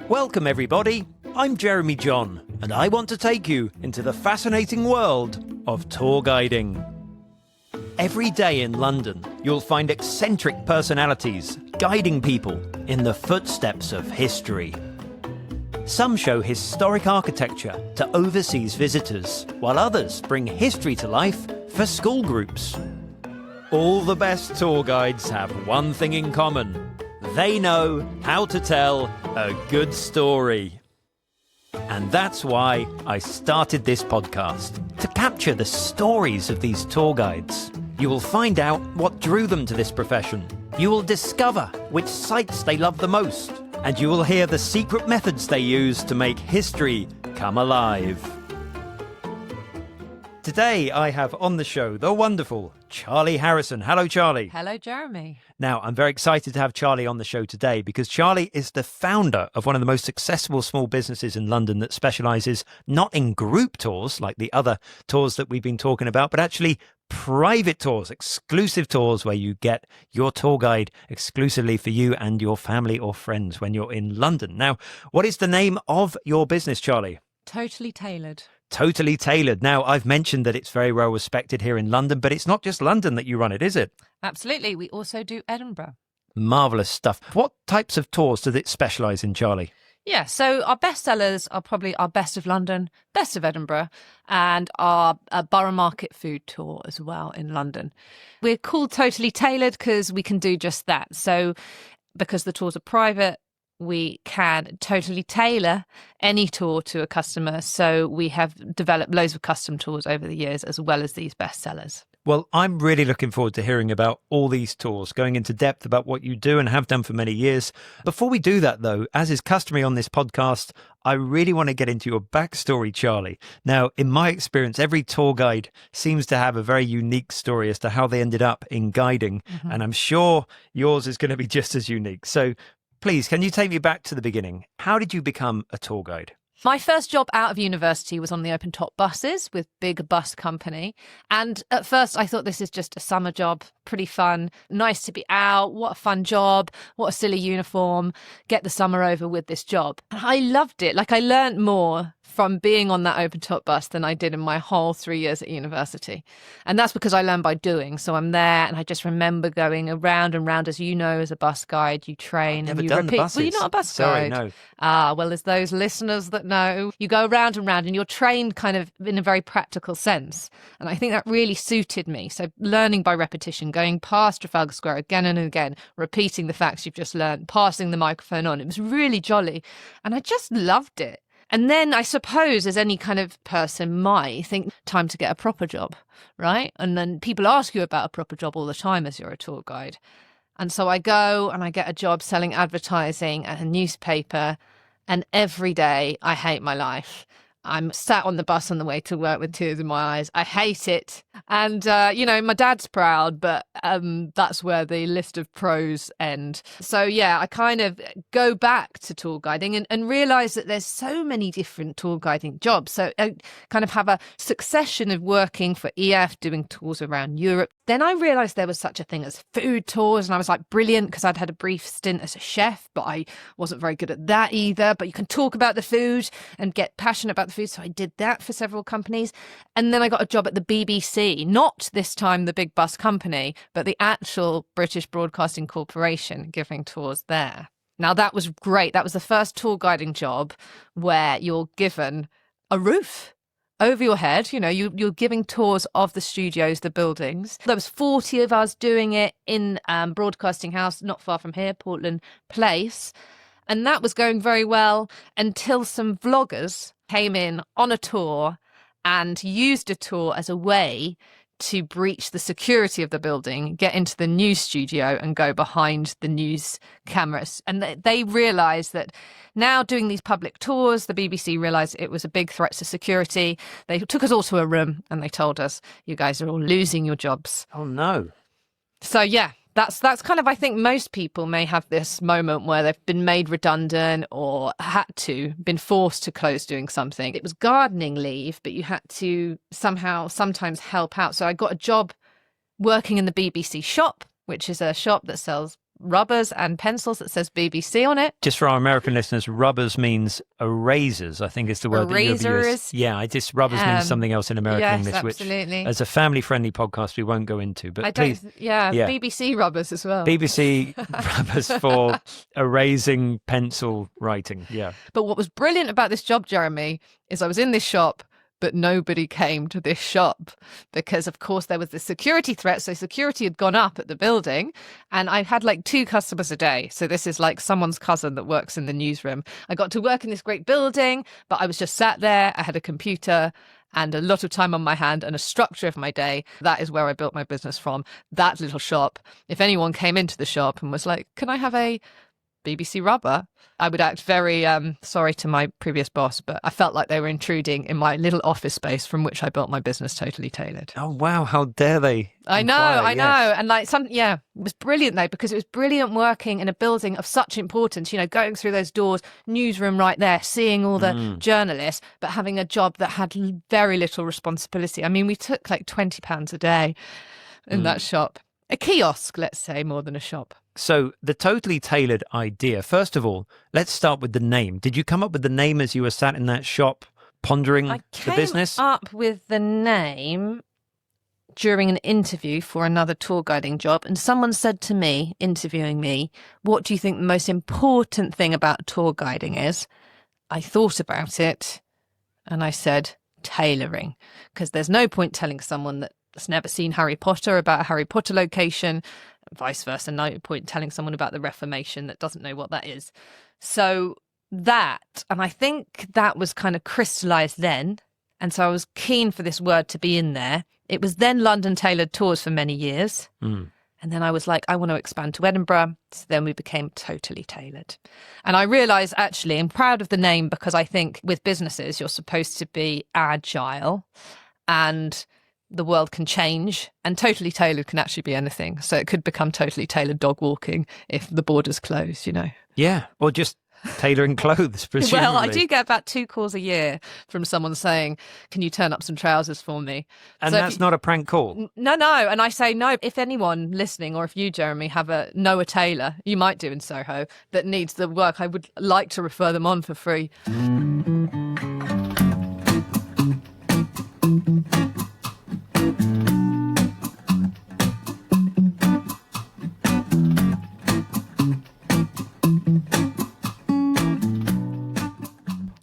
Welcome everybody, I'm Jeremy John, and I want to take you into the fascinating world of tour guiding. Every day in London, you'll find eccentric personalities guiding people in the footsteps of history. Some show historic architecture to overseas visitors, while others bring history to life for school groups. All the best tour guides have one thing in common. They know how to tell a good story. And that's why I started this podcast, to capture the stories of these tour guides. You will find out what drew them to this profession. You will discover which sites they love the most. And you will hear the secret methods they use to make history come alive. Today I have on the show the wonderful Charley Harrison. Hello, Charley. Hello, Jeremy. Now, I'm very excited to have Charley on the show today because Charley is the founder of one of the most accessible small businesses in London that specialises not in group tours like the other tours that we've been talking about, but actually private tours, exclusive tours where you get your tour guide exclusively for you and your family or friends when you're in London. Now, what is the name of your business, Charley? Totally Tailored. Totally Tailored. Now, I've mentioned that it's very well respected here in London, but it's not just London that you run it, is it? Absolutely. We also do Edinburgh. Marvellous stuff. What types of tours does it specialise in, Charley? Yeah, so our best sellers are probably our Best of London, Best of Edinburgh, and our Borough Market food tour as well in London. We're called Totally Tailored because we can do just that. So because the tours are private, we can totally tailor any tour to a customer. So we have developed loads of custom tours over the years, as well as these best sellers. Well, I'm really looking forward to hearing about all these tours, going into depth about what you do and have done for many years. Before we do that, though, as is customary on this podcast, I really want to get into your backstory, Charley. Now, in my experience, every tour guide seems to have a very unique story as to how they ended up in guiding. Mm-hmm. And I'm sure yours is going to be just as unique. So please, can you take me back to the beginning? How did you become a tour guide? My first job out of university was on the open top buses with Big Bus Company. And at first I thought this is just a summer job, pretty fun, nice to be out. What a fun job. What a silly uniform. Get the summer over with this job. And I loved it. Like I learned more from being on that open top bus than I did in my whole 3 years at university. And that's because I learned by doing. So I'm there and I just remember going around and round, as you know, as a bus guide, you train and you repeat. Well, you're not a bus guide. Sorry, no. Well, there's those listeners that know. You go around and round and you're trained kind of in a very practical sense. And I think that really suited me. So learning by repetition, going past Trafalgar Square again and again, repeating the facts you've just learned, passing the microphone on. It was really jolly. And I just loved it. And then I suppose, as any kind of person might, think time to get a proper job, right? And then people ask you about a proper job all the time as you're a tour guide. And so I go and I get a job selling advertising at a newspaper. And every day I hate my life. I'm sat on the bus on the way to work with tears in my eyes. I hate it. And, my dad's proud, but that's where the list of pros end. So, yeah, I kind of go back to tour guiding and realise that there's so many different tour guiding jobs. So I kind of have a succession of working for EF, doing tours around Europe. Then I realised there was such a thing as food tours. And I was like, brilliant, because I'd had a brief stint as a chef, but I wasn't very good at that either. But you can talk about the food and get passionate about the food. So I did that for several companies. And then I got a job at the BBC, not this time the Big Bus Company, but the actual British Broadcasting Corporation, giving tours there. Now, that was great. That was the first tour guiding job where you're given a roof over your head. You're giving tours of the studios, the buildings. There was 40 of us doing it in Broadcasting House, not far from here, Portland Place. And that was going very well until some vloggers came in on a tour and used a tour as a way to breach the security of the building, get into the news studio and go behind the news cameras. And they realised that now doing these public tours, the BBC realised it was a big threat to security. They took us all to a room and they told us, you guys are all losing your jobs. Oh, no. So, yeah. That's kind of, I think most people may have this moment where they've been made redundant or been forced to close doing something. It was gardening leave, but you had to sometimes help out. So I got a job working in the BBC shop, which is a shop that sells rubbers and pencils that says BBC on it. Just for our American listeners, rubbers means erasers, I think is the word that you've used. Erasers. Yeah, rubbers means something else in American yes, English, absolutely. which as a family-friendly podcast we won't go into. But please, BBC rubbers as well. BBC rubbers for erasing pencil writing, yeah. But what was brilliant about this job, Jeremy, is I was in this shop, but nobody came to this shop because, of course, there was the security threat. So security had gone up at the building and I had like 2 customers a day. So this is like someone's cousin that works in the newsroom. I got to work in this great building, but I was just sat there. I had a computer and a lot of time on my hand and a structure of my day. That is where I built my business from, that little shop. If anyone came into the shop and was like, can I have a BBC rubber? I would act very sorry to my previous boss, but I felt like they were intruding in my little office space from which I built my business Totally Tailored. Oh, wow. How dare they? I know. And like it was brilliant though, because it was brilliant working in a building of such importance, you know, going through those doors, newsroom right there, seeing all the journalists, but having a job that had very little responsibility. I mean, we took like £20 a day in that shop. A kiosk, let's say, more than a shop. So the Totally Tailored idea, first of all, let's start with the name. Did you come up with the name as you were sat in that shop pondering the business? I came up with the name during an interview for another tour guiding job. And someone said to me, interviewing me, what do you think the most important thing about tour guiding is? I thought about it and I said tailoring, because there's no point telling someone that's never seen Harry Potter about a Harry Potter location, vice versa, no point telling someone about the Reformation that doesn't know what that is. So that, and I think that was kind of crystallized then. And so I was keen for this word to be in there. It was then London Tailored Tours for many years. And then I was like, I want to expand to Edinburgh. So then we became Totally Tailored. And I realised, actually, I'm proud of the name because I think with businesses, you're supposed to be agile and the world can change, and Totally Tailored can actually be anything. So it could become Totally Tailored dog walking if the borders close, you know. Yeah, or just tailoring clothes, presumably. Well, I do get about 2 calls a year from someone saying, can you turn up some trousers for me? And so that's not a prank call? No. And I say no. If anyone listening, or if you, Jeremy, know a tailor, you might do in Soho, that needs the work, I would like to refer them on for free.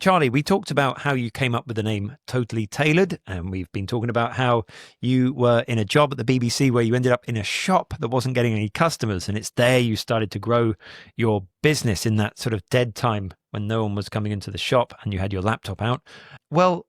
Charley, we talked about how you came up with the name Totally Tailored, and we've been talking about how you were in a job at the BBC where you ended up in a shop that wasn't getting any customers, and it's there you started to grow your business in that sort of dead time when no one was coming into the shop and you had your laptop out. Well,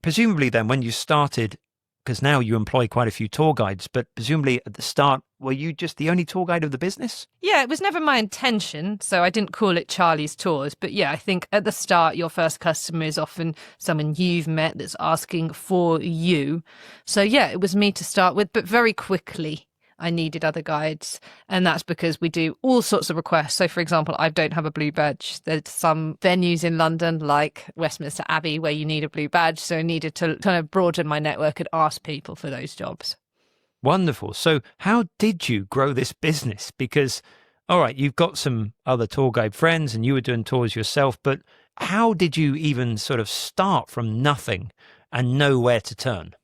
presumably then when you started, because now you employ quite a few tour guides, but presumably at the start, were you just the only tour guide of the business? Yeah, it was never my intention, so I didn't call it Charley's Tours. But yeah, I think at the start, your first customer is often someone you've met that's asking for you. So yeah, it was me to start with, but very quickly I needed other guides. And that's because we do all sorts of requests. So for example, I don't have a blue badge. There's some venues in London like Westminster Abbey where you need a blue badge. So I needed to kind of broaden my network and ask people for those jobs. Wonderful. So how did you grow this business? Because, all right, you've got some other tour guide friends and you were doing tours yourself, but how did you even sort of start from nothing and know where to turn?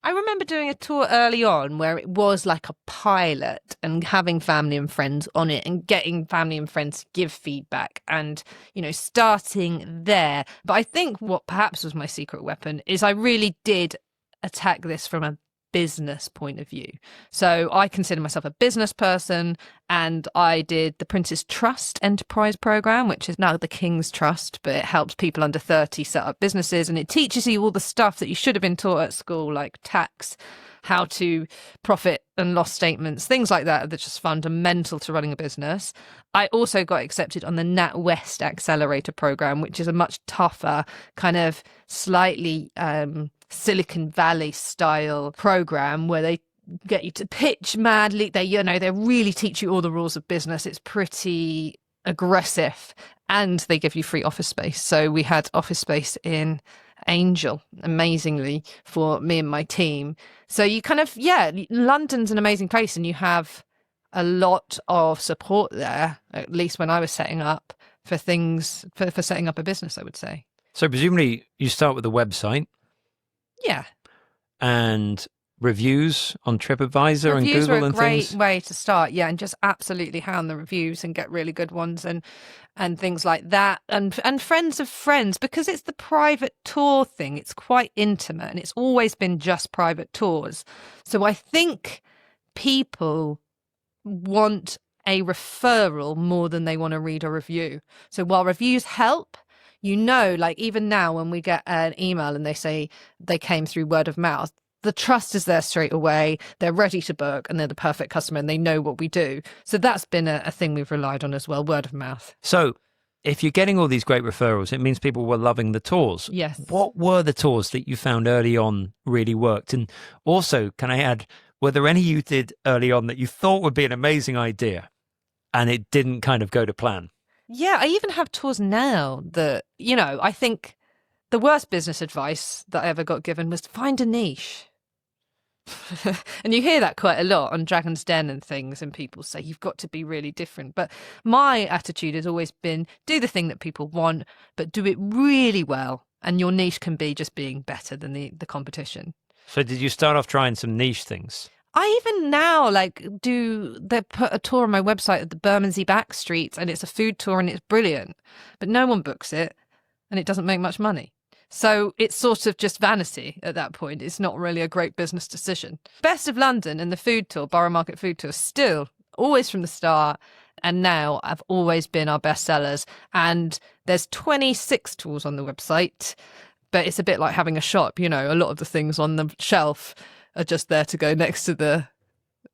I remember doing a tour early on where it was like a pilot and having family and friends on it and getting family and friends to give feedback and, you know, starting there. But I think what perhaps was my secret weapon is I really did attack this from a business point of view. So I consider myself a business person, and I did the Prince's Trust Enterprise Programme, which is now the King's Trust, but it helps people under 30 set up businesses, and it teaches you all the stuff that you should have been taught at school, like tax, how to profit and loss statements, things like that are just fundamental to running a business. I also got accepted on the NatWest Accelerator Programme, which is a much tougher, kind of slightly Silicon Valley style program where they get you to pitch madly. They really teach you all the rules of business. It's pretty aggressive, and they give you free office space. So we had office space in Angel, amazingly, for me and my team. So you kind of, London's an amazing place, and you have a lot of support there, at least when I was setting up for things, for setting up a business, I would say. So presumably you start with a website. Yeah. And reviews on TripAdvisor and Reviews Google are a and great things. way to start, yeah, and just absolutely hound the reviews and get really good ones and things like that, and friends of friends, because it's the private tour thing. It's quite intimate, and it's always been just private tours. So I think people want a referral more than they want to read a review. So while reviews help, like even now when we get an email and they say they came through word of mouth, the trust is there straight away. They're ready to book and they're the perfect customer and they know what we do. So that's been a thing we've relied on as well, word of mouth. So if you're getting all these great referrals, it means people were loving the tours. Yes. What were the tours that you found early on really worked? And also, can I add, were there any you did early on that you thought would be an amazing idea and it didn't kind of go to plan? Yeah, I even have tours now that, I think the worst business advice that I ever got given was find a niche. And you hear that quite a lot on Dragon's Den and things, and people say you've got to be really different. But my attitude has always been do the thing that people want, but do it really well. And your niche can be just being better than the competition. So did you start off trying some niche things? I even now they put a tour on my website of the Bermondsey back streets, and it's a food tour and it's brilliant, but no one books it and it doesn't make much money. So it's sort of just vanity at that point. It's not really a great business decision. Best of London and the food tour, Borough Market food tour, still always from the start and now have always been our best sellers. And there's 26 tours on the website, but it's a bit like having a shop. A lot of the things on the shelf are just there to go next to the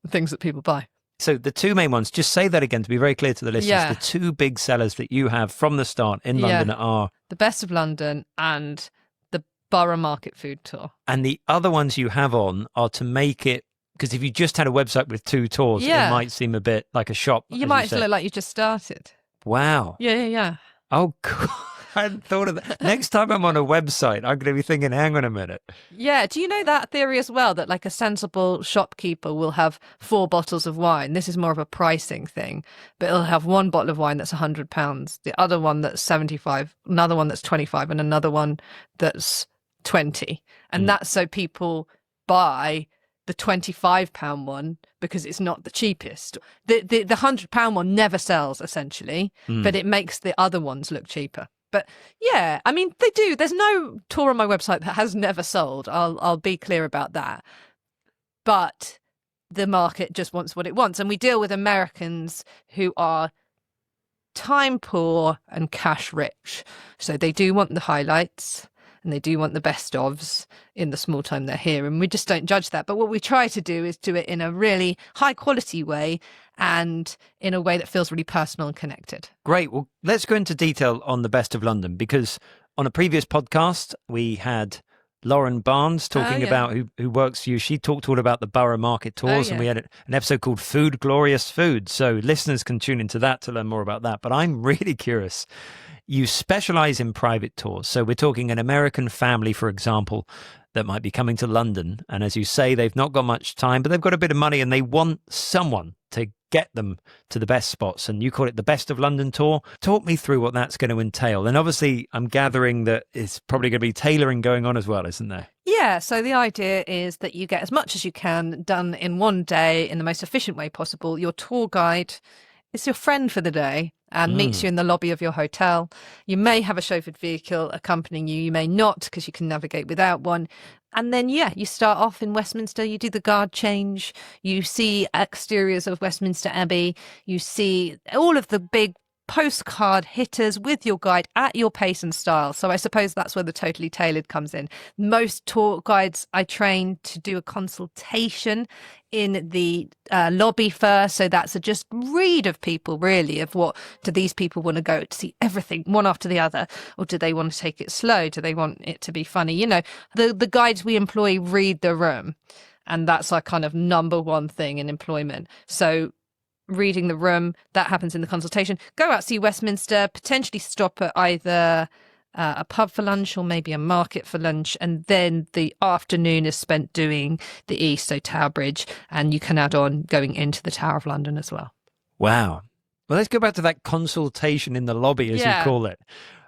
things that people buy. So the two main ones, just say that again to be very clear to the listeners. Yeah. The two big sellers that you have from the start in London are the Best of London and the Borough Market food tour. And the other ones you have on are to make it, because if you just had a website with two tours, it might seem a bit like a shop. You might look like you just started. Wow. Yeah. Oh, God. I hadn't thought of that. Next time I'm on a website, I'm going to be thinking, hang on a minute. Yeah. Do you know that theory as well, that like a sensible shopkeeper will have 4 bottles of wine? This is more of a pricing thing, but it'll have one bottle of wine that's £100, the other one that's 75, another one that's 25, and another one that's 20. And that's so people buy the £25 one because it's not the cheapest. The £100 one never sells, essentially, but it makes the other ones look cheaper. But yeah, I mean, they do. There's no tour on my website that has never sold. I'll be clear about that. But the market just wants what it wants. And we deal with Americans who are time poor and cash rich. So they do want the highlights and they do want the best ofs in the small time they're here. And we just don't judge that. But what we try to do is do it in a really high quality way and in a way that feels really personal and connected. Great. Well, let's go into detail on the Best of London, because on a previous podcast, we had Lauren Barnes talking about who works for you. She talked all about the Borough Market tours, and we had an episode called Food, Glorious Food. So listeners can tune into that to learn more about that. But I'm really curious. You specialize in private tours. So we're talking an American family, for example, that might be coming to London. And as you say, they've not got much time, but they've got a bit of money and they want someone to get them to the best spots. And you call it the Best of London tour. Talk me through what that's going to entail. And obviously, I'm gathering that it's probably going to be tailoring going on as well, isn't there? Yeah, so the idea is that you get as much as you can done in one day in the most efficient way possible. Your tour guide is your friend for the day and meets you in the lobby of your hotel. You may have a chauffeured vehicle accompanying you. You may not, because you can navigate without one. And then, you start off in Westminster. You do the guard change. You see exteriors of Westminster Abbey. You see all of the big postcard hitters with your guide at your pace and style. So I suppose that's where the totally tailored comes in. Most tour guides I train to do a consultation in the lobby first. So that's a just read of people, really, of what do these people want to go to see everything one after the other, or do they want to take it slow? Do they want it to be funny? The guides we employ read the room, and that's our kind of number one thing in employment. So reading the room, that happens in the consultation. Go out, see Westminster, potentially stop at either a pub for lunch or maybe a market for lunch, and then the afternoon is spent doing the East, so Tower Bridge, and you can add on going into the Tower of London as well. Wow. Well, let's go back to that consultation in the lobby, as you call it.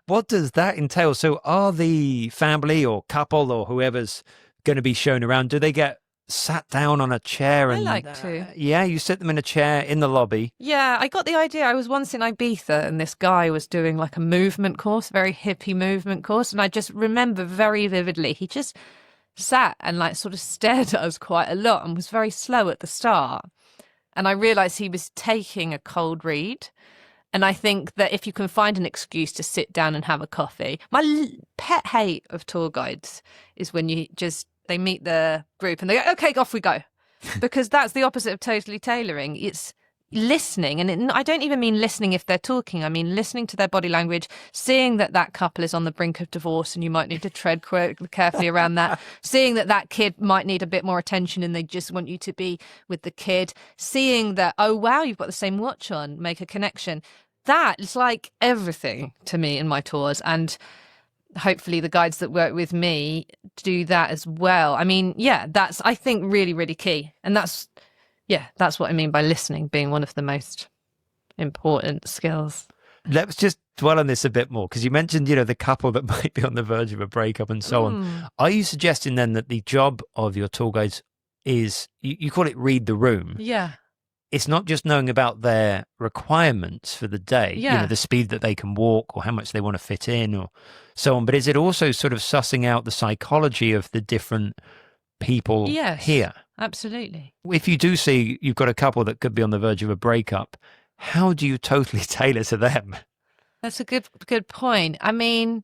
What does that entail? So are the family or couple or whoever's going to be shown around, do they get sat down on a chair? And I like to. Yeah, you sit them in a chair in the lobby. Yeah, I got the idea. I was once in Ibiza and this guy was doing like a movement course, very hippie movement course. And I just remember very vividly, he just sat and like sort of stared at us quite a lot and was very slow at the start. And I realised he was taking a cold read. And I think that if you can find an excuse to sit down and have a coffee, my pet hate of tour guides is when they meet the group and they go, okay, off we go. Because that's the opposite of totally tailoring. It's listening. And I don't even mean listening if they're talking. I mean listening to their body language, seeing that that couple is on the brink of divorce and you might need to tread carefully around that, seeing that that kid might need a bit more attention and they just want you to be with the kid, seeing that, oh, wow, you've got the same watch on, make a connection. That is like everything to me in my tours. And hopefully the guides that work with me do that as well. I mean, yeah, that's, I think, really, really key. And that's what I mean by listening being one of the most important skills. Let's just dwell on this a bit more, because you mentioned, the couple that might be on the verge of a breakup and so on. Are you suggesting then that the job of your tour guides is, you call it read the room? Yeah. It's not just knowing about their requirements for the day, the speed that they can walk or how much they want to fit in or so on, but is it also sort of sussing out the psychology of the different people here? Absolutely. If you do see you've got a couple that could be on the verge of a breakup, how do you totally tailor to them? That's a good point. I mean,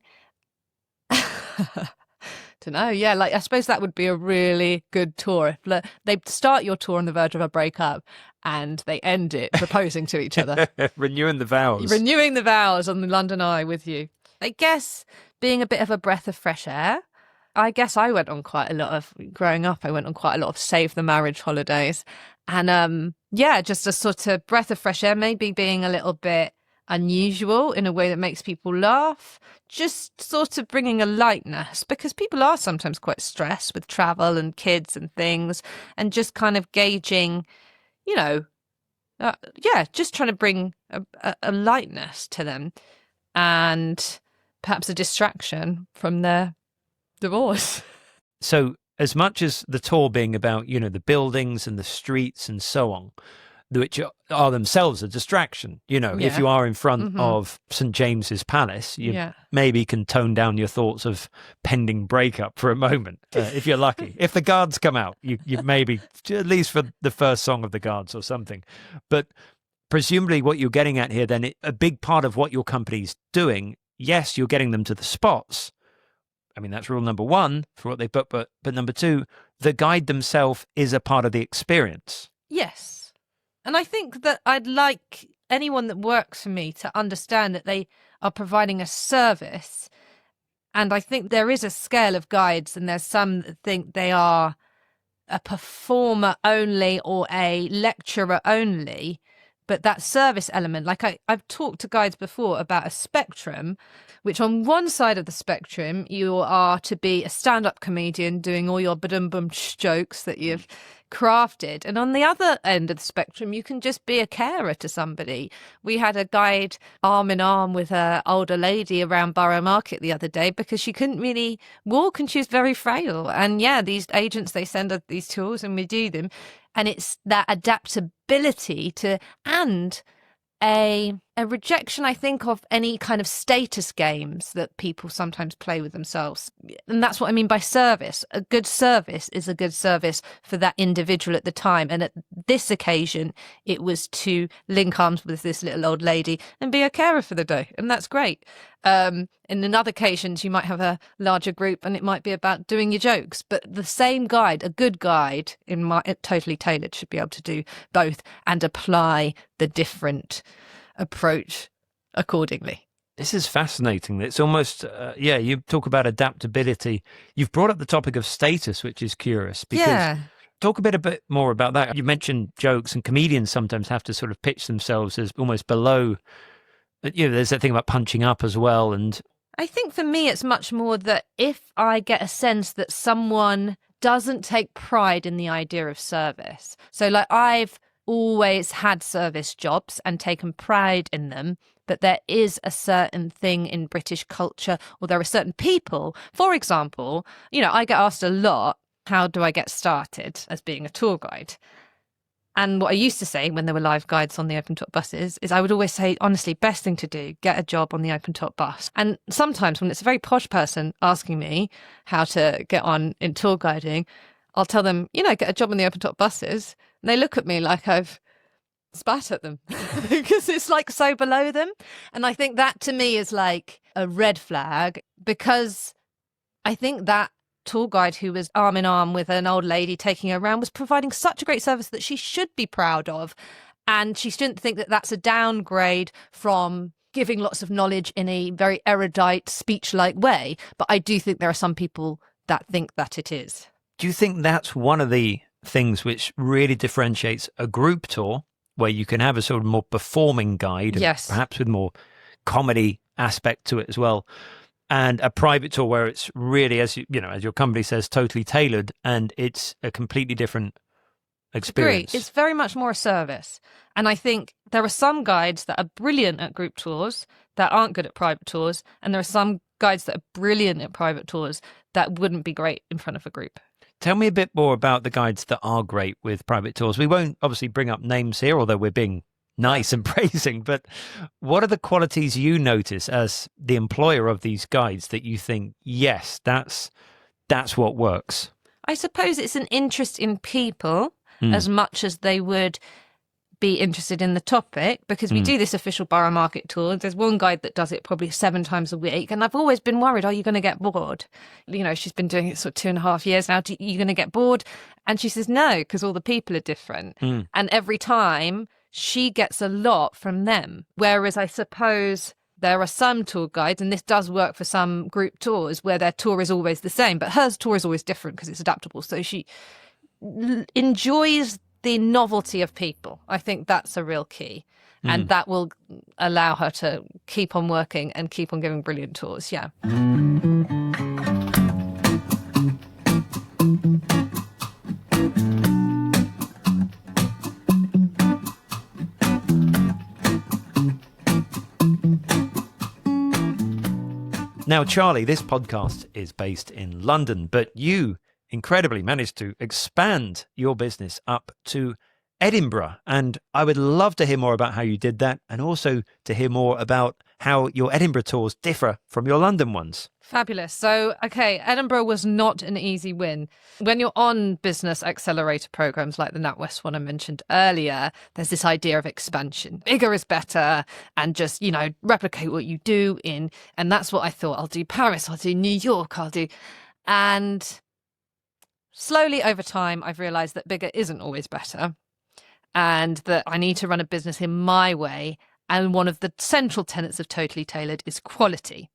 don't know. Yeah, like I suppose that would be a really good tour. If they start your tour on the verge of a breakup and they end it proposing to each other. Renewing the vows. Renewing the vows on the London Eye with you. I guess being a bit of a breath of fresh air. I guess I went on quite a lot of, growing up, I went on quite a lot of save the marriage holidays. And just a sort of breath of fresh air, maybe being a little bit unusual in a way that makes people laugh, just sort of bringing a lightness, because people are sometimes quite stressed with travel and kids and things, and just kind of gauging, just trying to bring a lightness to them and perhaps a distraction from their divorce. So as much as the tour being about, the buildings and the streets and so on, which are themselves a distraction, if you are in front of St. James's Palace, you maybe can tone down your thoughts of pending breakup for a moment, if you're lucky. If the Guards come out, you maybe, at least for the first song of the Guards or something. But presumably what you're getting at here, then, a big part of what your company's doing, yes, you're getting them to the spots. I mean, that's rule number one for what they book, but number two, the guide themselves is a part of the experience. Yes. And I think that I'd like anyone that works for me to understand that they are providing a service. And I think there is a scale of guides, and there's some that think they are a performer only or a lecturer only. But that service element, like I've talked to guides before about a spectrum, which on one side of the spectrum, you are to be a stand-up comedian doing all your ba-dum-bum jokes that you've crafted. And on the other end of the spectrum, you can just be a carer to somebody. We had a guide arm in arm with an older lady around Borough Market the other day because she couldn't really walk and she was very frail. And these agents, they send us these tools and we do them. And it's that adaptability and a rejection, I think, of any kind of status games that people sometimes play with themselves. And that's what I mean by service. A good service is a good service for that individual at the time. And at this occasion, it was to link arms with this little old lady and be a carer for the day. And that's great. In other occasions, you might have a larger group and it might be about doing your jokes. But the same guide, a good guide, totally tailored, should be able to do both and apply the different approach accordingly. This is fascinating. It's almost, you talk about adaptability. You've brought up the topic of status, which is curious. Because talk a bit more about that. You mentioned jokes, and comedians sometimes have to sort of pitch themselves as almost below. There's that thing about punching up as well. And I think for me, it's much more that if I get a sense that someone doesn't take pride in the idea of service. So like I've always had service jobs and taken pride in them, but there is a certain thing in British culture, or there are certain people, for example, I get asked a lot, how do I get started as being a tour guide? And what I used to say when there were live guides on the open top buses is I would always say, honestly, best thing to do, get a job on the open top bus. And sometimes when it's a very posh person asking me how to get on in tour guiding, I'll tell them, get a job on the open top buses. And they look at me like I've spat at them because it's like so below them. And I think that to me is like a red flag, because I think that tour guide who was arm in arm with an old lady taking her around was providing such a great service that she should be proud of. And she shouldn't think that that's a downgrade from giving lots of knowledge in a very erudite speech-like way. But I do think there are some people that think that it is. Do you think that's one of the things which really differentiates a group tour, where you can have a sort of more performing guide, yes, perhaps with more comedy aspect to it as well, and a private tour where it's really, as your company says, totally tailored, and it's a completely different experience? It's very much more a service. And I think there are some guides that are brilliant at group tours that aren't good at private tours, and there are some guides that are brilliant at private tours that wouldn't be great in front of a group. Tell me a bit more about the guides that are great with private tours. We won't obviously bring up names here, although we're being nice and praising, but what are the qualities you notice as the employer of these guides that you think, yes, that's what works? I suppose it's an interest in people as much as they would be interested in the topic, because we do this official borough market tour. There's one guide that does it probably 7 times a week, and I've always been worried, are you going to get bored? She's been doing it sort of 2.5 years now. Are you going to get bored? And she says no, because all the people are different. And every time she gets a lot from them. Whereas I suppose there are some tour guides, and this does work for some group tours, where their tour is always the same, but hers tour is always different because it's adaptable. So she enjoys the novelty of people. I think that's a real key. And that will allow her to keep on working and keep on giving brilliant tours. Yeah. Now, Charley, this podcast is based in London, but you incredibly managed to expand your business up to Edinburgh. And I would love to hear more about how you did that, and also to hear more about how your Edinburgh tours differ from your London ones. Fabulous. So, okay, Edinburgh was not an easy win. When you're on business accelerator programs like the NatWest one I mentioned earlier, there's this idea of expansion. Bigger is better, and just, replicate what you do in. And that's what I thought. I'll do Paris, I'll do New York, And slowly over time, I've realized that bigger isn't always better, and that I need to run a business in my way. And one of the central tenets of Totally Tailored is quality.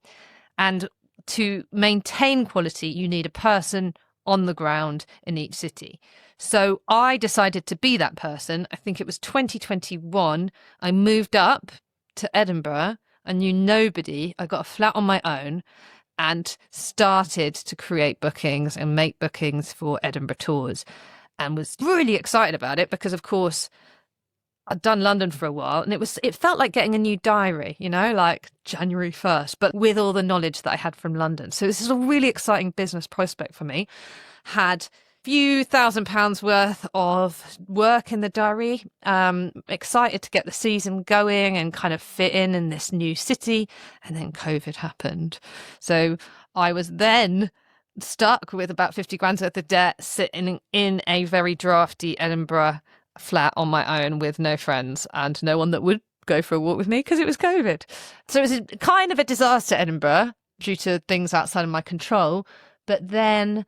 And to maintain quality, you need a person on the ground in each city. So I decided to be that person. I think it was 2021. I moved up to Edinburgh. I knew nobody. I got a flat on my own and started to create bookings and make bookings for Edinburgh tours, and was really excited about it because, of course, I'd done London for a while, and it felt like getting a new diary, like January 1st, but with all the knowledge that I had from London. So this is a really exciting business prospect for me. Had few £1,000s worth of work in the diary. Excited to get the season going and kind of fit in this new city. And then COVID happened. So I was then stuck with about 50 grand worth of debt, sitting in a very drafty Edinburgh flat on my own with no friends and no one that would go for a walk with me because it was COVID. So it was kind of a disaster, Edinburgh, due to things outside of my control. But then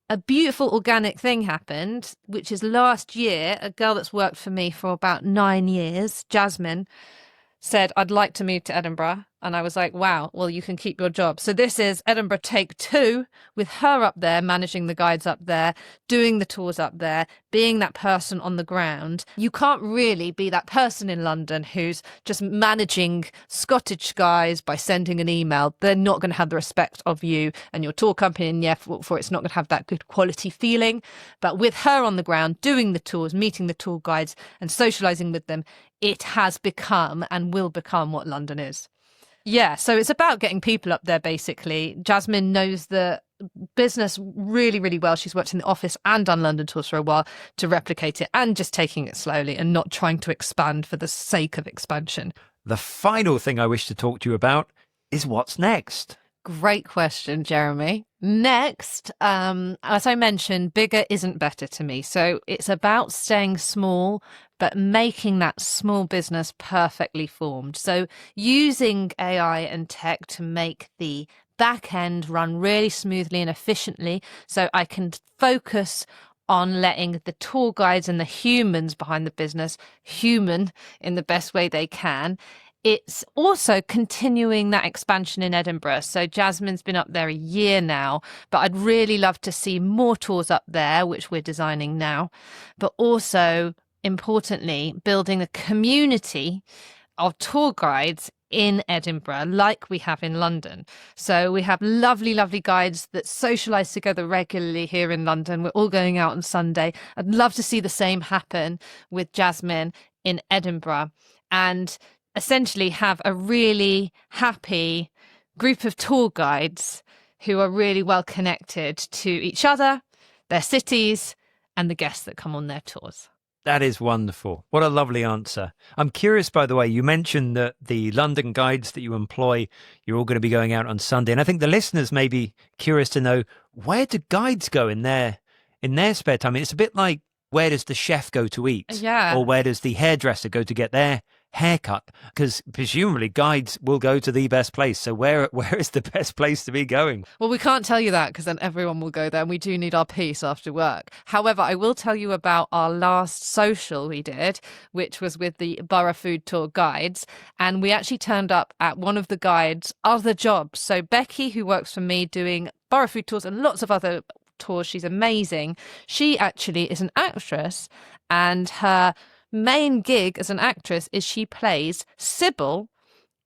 a beautiful organic thing happened, which is last year, a girl that's worked for me for about 9 years, Jasmine, said, I'd like to move to Edinburgh. And I was like, wow, well, you can keep your job. So this is Edinburgh take 2, with her up there, managing the guides up there, doing the tours up there, being that person on the ground. You can't really be that person in London who's just managing Scottish guys by sending an email. They're not going to have the respect of you and your tour company, and for it's not going to have that good quality feeling. But with her on the ground, doing the tours, meeting the tour guides and socialising with them, it has become and will become what London is. Yeah, so it's about getting people up there, basically. Jasmine knows the business really, really well. She's worked in the office and done London tours for a while to replicate it, and just taking it slowly and not trying to expand for the sake of expansion. The final thing I wish to talk to you about is what's next. Great question, Jeremy. Next, as I mentioned, bigger isn't better to me. So it's about staying small, but making that small business perfectly formed. So using AI and tech to make the back end run really smoothly and efficiently, so I can focus on letting the tour guides and the humans behind the business human in the best way they can. It's also continuing that expansion in Edinburgh. So Jasmine's been up there a year now, but I'd really love to see more tours up there, which we're designing now. But also, importantly, building a community of tour guides in Edinburgh like we have in London. So we have lovely, lovely guides that socialise together regularly here in London. We're all going out on Sunday. I'd love to see the same happen with Jasmine in Edinburgh, and essentially have a really happy group of tour guides who are really well connected to each other, their cities, and the guests that come on their tours. That is wonderful. What a lovely answer. I'm curious, by the way, you mentioned that the London guides that you employ, you're all going to be going out on Sunday. And I think the listeners may be curious to know, where do guides go in their spare time? I mean, it's a bit like, where does the chef go to eat? Yeah. Or where does the hairdresser go to get their haircut? Because presumably guides will go to the best place. So where is the best place to be going? Well, we can't tell you that because then everyone will go there, and we do need our peace after work. However, I will tell you about our last social we did, which was with the Borough Food Tour guides. And we actually turned up at one of the guides' other jobs. So Becky, who works for me doing Borough Food Tours and lots of other tours, she's amazing. She actually is an actress, and her main gig as an actress is she plays Sybil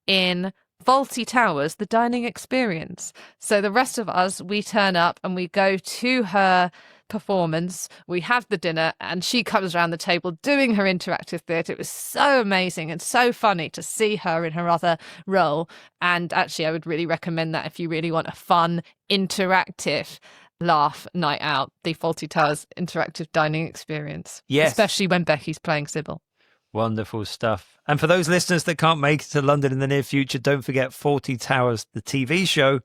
in Fawlty Towers, The Dining Experience. So the rest of us, we turn up and we go to her performance, we have the dinner, and she comes around the table doing her interactive theatre. It was so amazing and so funny to see her in her other role. And actually, I would really recommend that if you really want a fun, interactive laugh night out, the Fawlty Towers interactive dining experience. Yes. Especially when Becky's playing Sybil. Wonderful stuff. And for those listeners that can't make it to London in the near future, don't forget Fawlty Towers, the TV show,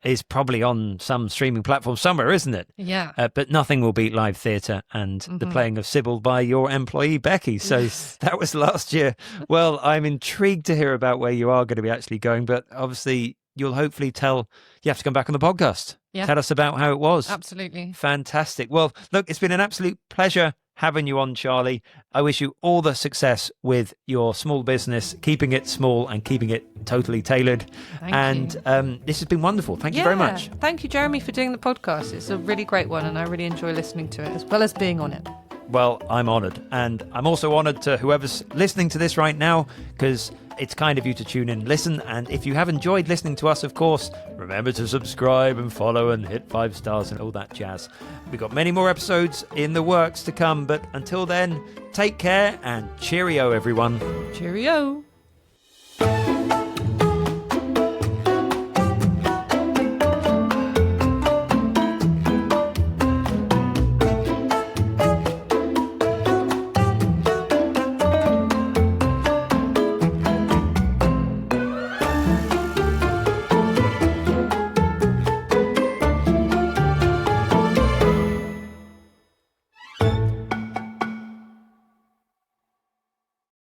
is probably on some streaming platform somewhere, isn't it? Yeah. But nothing will beat live theatre and the playing of Sybil by your employee, Becky. So Yes. That was last year. Well, I'm intrigued to hear about where you are going to be actually going, but obviously you'll hopefully you have to come back on the podcast. Yeah. Tell us about how it was. Absolutely. Fantastic. Well, look, it's been an absolute pleasure having you on, Charley. I wish you all the success with your small business, keeping it small and keeping it totally tailored. Thank you. This has been wonderful. Thank you very much. Thank you, Jeremy, for doing the podcast. It's a really great one, and I really enjoy listening to it as well as being on it. Well, I'm honoured. And I'm also honoured to whoever's listening to this right now, because it's kind of you to tune in and listen. And if you have enjoyed listening to us, of course, remember to subscribe and follow and hit 5 stars and all that jazz. We've got many more episodes in the works to come. But until then, take care and cheerio, everyone. Cheerio.